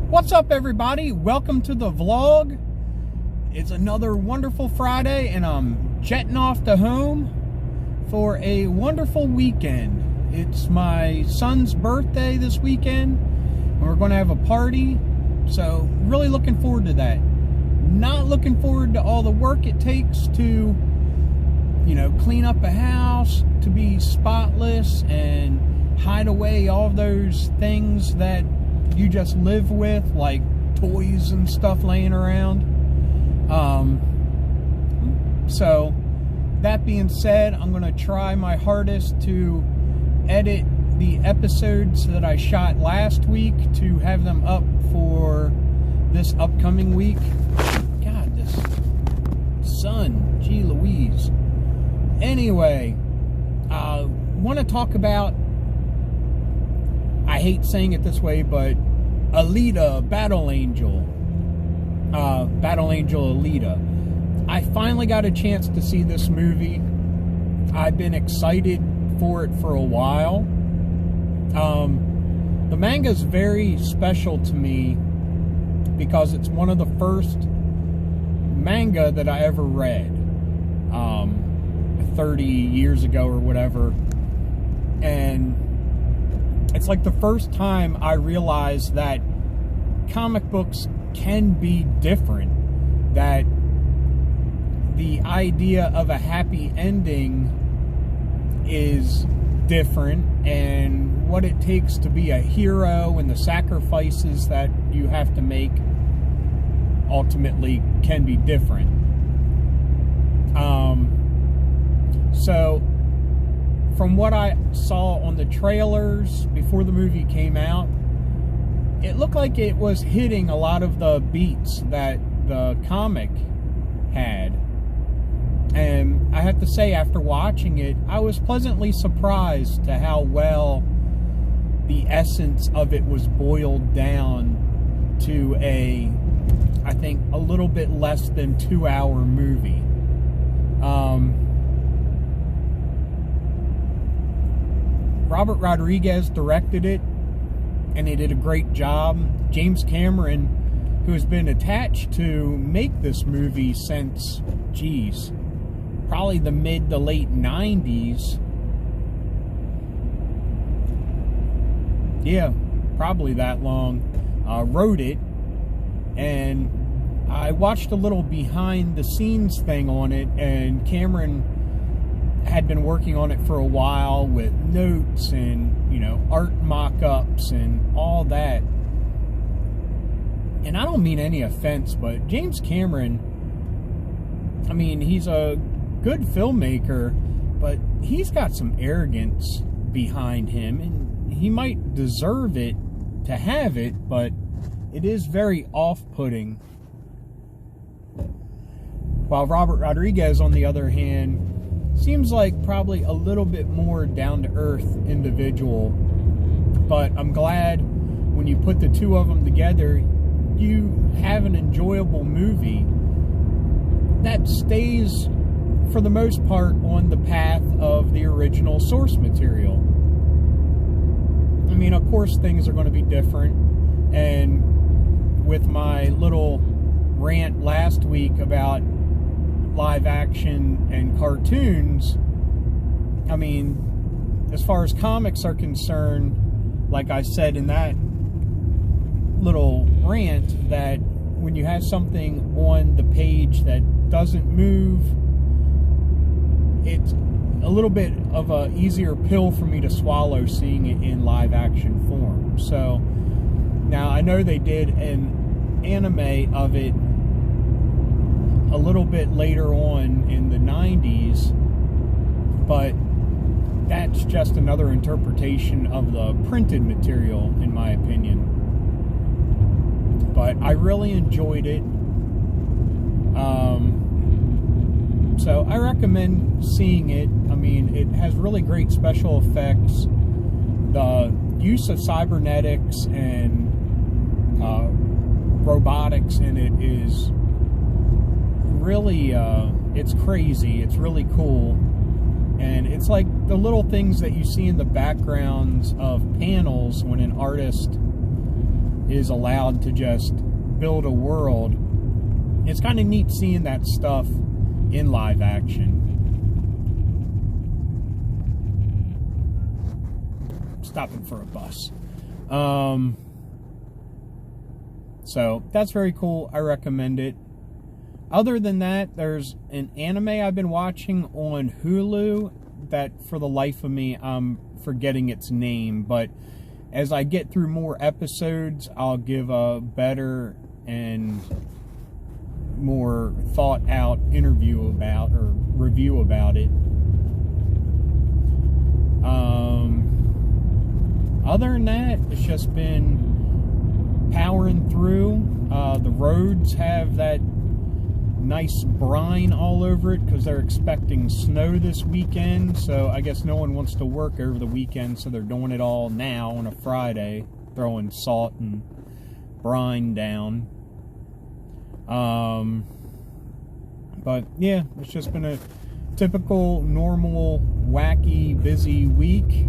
What's up, everybody? Welcome to the vlog. It's another wonderful Friday, and I'm jetting off to home for a wonderful weekend. It's my son's birthday this weekend, and we're going to have a party, so really looking forward to that. Not looking forward to all the work it takes to, clean up a house, to be spotless, and hide away all those things that you just live with, like toys and stuff laying around. So that being said, I'm going to try my hardest to edit the episodes that I shot last week to have them up for this upcoming week. God, this sun, gee Louise. Anyway, want to talk about, I hate saying it this way, but Alita, Battle Angel Alita. I finally got a chance to see this movie. I've been excited for it for a while. The manga is very special to me because it's one of the first manga that I ever read 30 years ago or whatever, and it's like the first time I realized that comic books can be different, that the idea of a happy ending is different, and what it takes to be a hero and the sacrifices that you have to make ultimately can be different. So from what I saw on the trailers before the movie came out, it looked like it was hitting a lot of the beats that the comic had. And I have to say, after watching it, I was pleasantly surprised to how well the essence of it was boiled down to I think, a little bit less than 2-hour movie. Robert Rodriguez directed it, and he did a great job. James Cameron, who has been attached to make this movie since, probably the mid to late 90s. Yeah, probably that long. Wrote it, and I watched a little behind the scenes thing on it, and Cameron had been working on it for a while with notes and, art mock-ups and all that. And I don't mean any offense, but James Cameron, I mean, he's a good filmmaker, but he's got some arrogance behind him, and he might deserve it to have it, but it is very off-putting. While Robert Rodriguez, on the other hand, seems like probably a little bit more down-to-earth individual. But I'm glad when you put the two of them together, you have an enjoyable movie that stays, for the most part, on the path of the original source material. I mean, of course, things are going to be different. And with my little rant last week about live action and cartoons, I mean, as far as comics are concerned, like I said in that little rant, that when you have something on the page that doesn't move, it's a little bit of a easier pill for me to swallow seeing it in live action form. So now I know they did an anime of it a little bit later on in the 90s, but that's just another interpretation of the printed material, in my opinion. But I really enjoyed it. So I recommend seeing it. I mean, it has really great special effects. The use of cybernetics and robotics in it is really, it's crazy. It's really cool. And it's like the little things that you see in the backgrounds of panels when an artist is allowed to just build a world. It's kind of neat seeing that stuff in live action. Stopping for a bus. So that's very cool. I recommend it. Other than that, there's an anime I've been watching on Hulu that for the life of me I'm forgetting its name, but as I get through more episodes, I'll give a better and more thought out review about it. Other than that, it's just been powering through. The roads have that nice brine all over it because they're expecting snow this weekend, so I guess no one wants to work over the weekend, so they're doing it all now on a Friday, throwing salt and brine down. But yeah, it's just been a typical, normal, wacky, busy week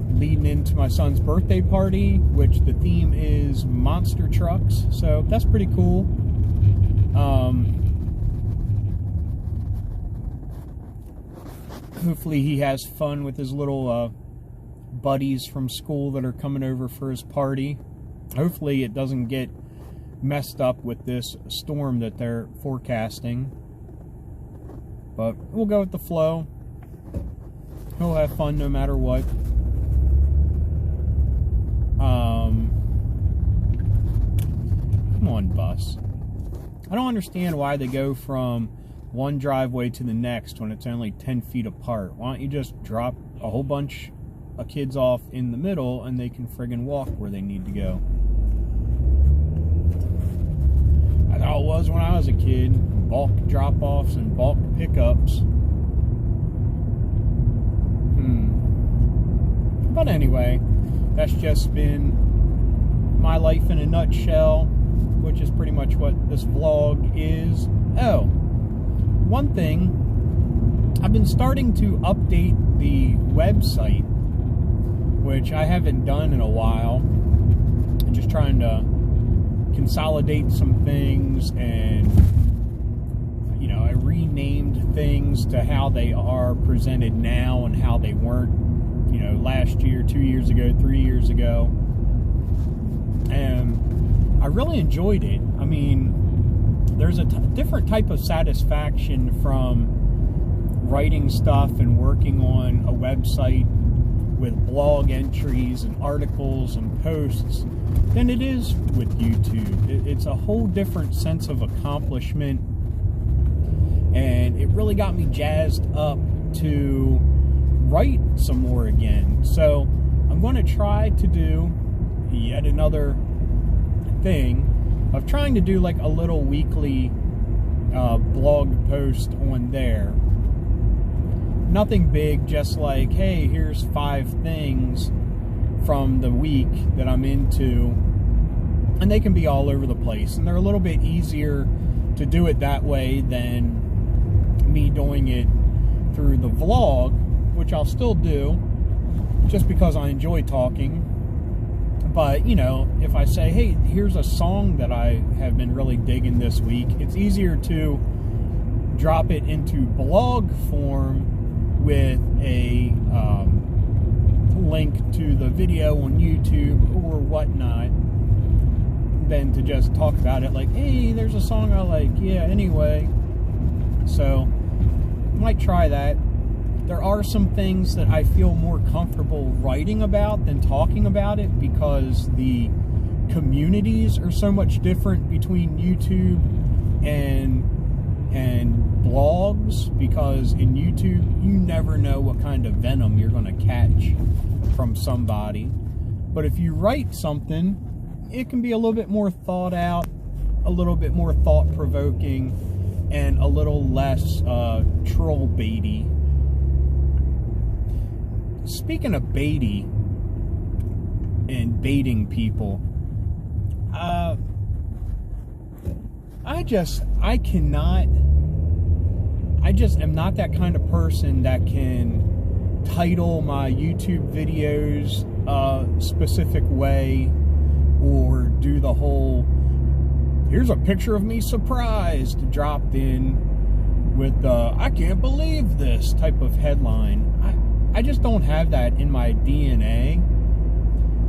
leading into my son's birthday party, which the theme is monster trucks, so that's pretty cool. Hopefully he has fun with his little buddies from school that are coming over for his party. Hopefully it doesn't get messed up with this storm that they're forecasting. But we'll go with the flow. He'll have fun no matter what. Come on, bus. I don't understand why they go from one driveway to the next when it's only 10 feet apart. Why don't you just drop a whole bunch of kids off in the middle and they can friggin' walk where they need to go? That's how it was when I was a kid. Bulk drop-offs and bulk pickups. But anyway, that's just been my life in a nutshell, which is pretty much what this vlog is. Oh, one thing, I've been starting to update the website, which I haven't done in a while. I'm just trying to consolidate some things, and you know, I renamed things to how they are presented now and how they weren't, you know, last year, 2 years ago, 3 years ago. And I really enjoyed it. I mean, there's a different type of satisfaction from writing stuff and working on a website with blog entries and articles and posts than it is with YouTube. It's a whole different sense of accomplishment, and it really got me jazzed up to write some more again. So I'm going to try to do yet another thing of trying to do like a little weekly blog post on there. Nothing big, just like, hey, here's 5 things from the week that I'm into, and they can be all over the place, and they're a little bit easier to do it that way than me doing it through the vlog, which I'll still do just because I enjoy talking. But, you know, if I say, hey, here's a song that I have been really digging this week, it's easier to drop it into blog form with a link to the video on YouTube or whatnot than to just talk about it like, hey, there's a song I like. Yeah, anyway. So, I might try that. There are some things that I feel more comfortable writing about than talking about it because the communities are so much different between YouTube and blogs, because in YouTube you never know what kind of venom you're going to catch from somebody. But if you write something, it can be a little bit more thought out, a little bit more thought-provoking, and a little less troll baity. Speaking of baity and baiting people, I just am not that kind of person that can title my YouTube videos a specific way or the whole, here's a picture of me surprised dropped in with the, I can't believe this type of headline. I just don't have that in my DNA.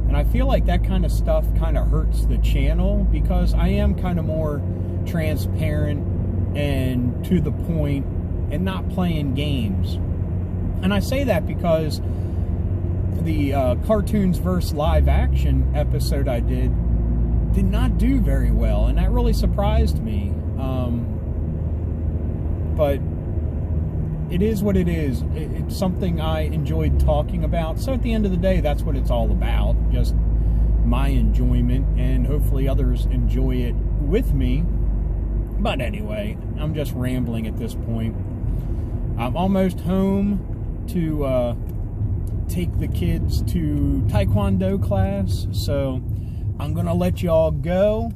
And I feel like that kind of stuff kind of hurts the channel, because I am kind of more transparent and to the point and not playing games. And I say that because the cartoons versus live action episode I did not do very well, and that really surprised me. But it is what it is. It's something I enjoyed talking about. So at the end of the day, that's what it's all about. Just my enjoyment, and hopefully others enjoy it with me. But anyway, I'm just rambling at this point. I'm almost home to take the kids to Taekwondo class. So I'm going to let y'all go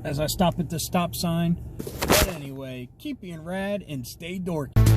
as I stop at the stop sign. But anyway, keep being rad and stay dorky.